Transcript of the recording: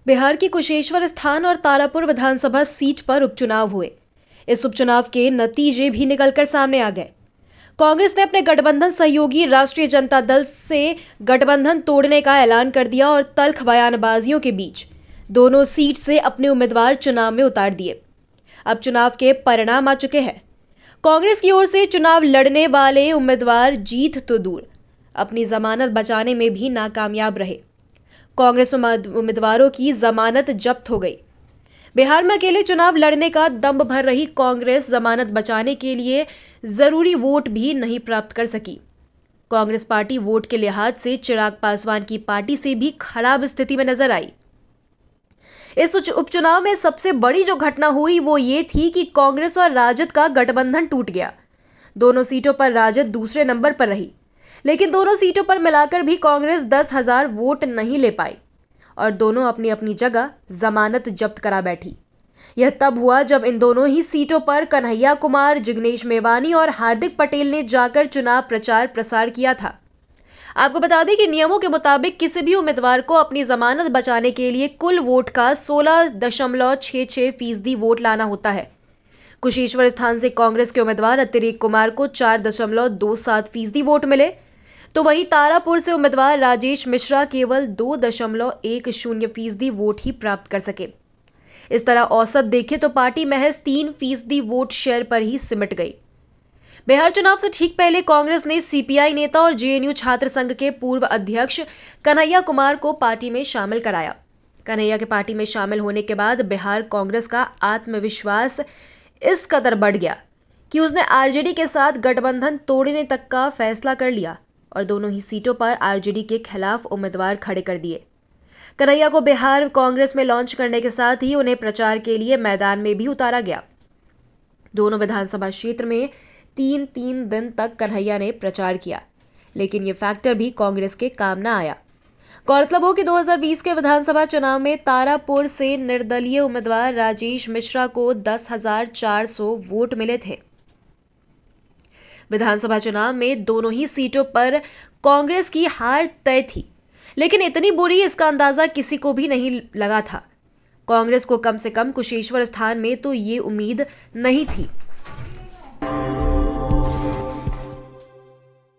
बिहार की कुशेश्वर स्थान और तारापुर विधानसभा सीट पर उपचुनाव हुए। इस उपचुनाव के नतीजे भी निकलकर सामने आ गए। कांग्रेस ने अपने गठबंधन सहयोगी राष्ट्रीय जनता दल से गठबंधन तोड़ने का ऐलान कर दिया और तल्ख बयानबाजियों के बीच दोनों सीट से अपने उम्मीदवार चुनाव में उतार दिए। अब चुनाव के परिणाम आ चुके हैं। कांग्रेस की ओर से चुनाव लड़ने वाले उम्मीदवार जीत तो दूर, अपनी जमानत बचाने में भी नाकामयाब रहे। कांग्रेस उम्मीदवारों की जमानत जब्त हो गई। बिहार में अकेले चुनाव लड़ने का दम भर रही कांग्रेस जमानत बचाने के लिए जरूरी वोट भी नहीं प्राप्त कर सकी। कांग्रेस पार्टी वोट के लिहाज से चिराग पासवान की पार्टी से भी खराब स्थिति में नजर आई। इस उपचुनाव में सबसे बड़ी जो घटना हुई वो ये थी कि कांग्रेस और राजद का गठबंधन टूट गया। दोनों सीटों पर राजद दूसरे नंबर पर रही, लेकिन दोनों सीटों पर मिलाकर भी कांग्रेस 10,000 वोट नहीं ले पाई और दोनों अपनी अपनी जगह जमानत जब्त करा बैठी। यह तब हुआ जब इन दोनों ही सीटों पर कन्हैया कुमार, जिग्नेश मेवानी और हार्दिक पटेल ने जाकर चुनाव प्रचार प्रसार किया था। आपको बता दें कि नियमों के मुताबिक किसी भी उम्मीदवार को अपनी जमानत बचाने के लिए कुल वोट का 16.66% वोट लाना होता है। कुशेश्वर स्थान से कांग्रेस के उम्मीदवार अतिरेक कुमार को 4.27% वोट मिले, तो वहीं तारापुर से उम्मीदवार राजेश मिश्रा केवल 2.10% वोट ही प्राप्त कर सके। इस तरह औसत देखें तो पार्टी महज 3% वोट शेयर पर ही सिमट गई। बिहार चुनाव से ठीक पहले कांग्रेस ने सीपीआई नेता और जेएनयू छात्र संघ के पूर्व अध्यक्ष कन्हैया कुमार को पार्टी में शामिल कराया। कन्हैया के पार्टी में शामिल होने के बाद बिहार कांग्रेस का आत्मविश्वास इस कदर बढ़ गया कि उसने आरजेडी के साथ गठबंधन तोड़ने तक का फैसला कर लिया और दोनों ही सीटों पर आरजेडी के खिलाफ उम्मीदवार खड़े कर दिए। कन्हैया को बिहार कांग्रेस में लॉन्च करने के साथ ही उन्हें प्रचार के लिए मैदान में भी उतारा गया। दोनों विधानसभा क्षेत्र में 3 दिन तक कन्हैया ने प्रचार किया, लेकिन ये फैक्टर भी कांग्रेस के काम न आया। गौरतलब हो कि 2020 के विधानसभा चुनाव में तारापुर से निर्दलीय उम्मीदवार राजेश मिश्रा को 10,400 वोट मिले थे। विधानसभा चुनाव में दोनों ही सीटों पर कांग्रेस की हार तय थी, लेकिन इतनी बुरी इसका अंदाजा किसी को भी नहीं लगा था। कांग्रेस को कम से कम कुशेश्वर स्थान में तो ये उम्मीद नहीं थी।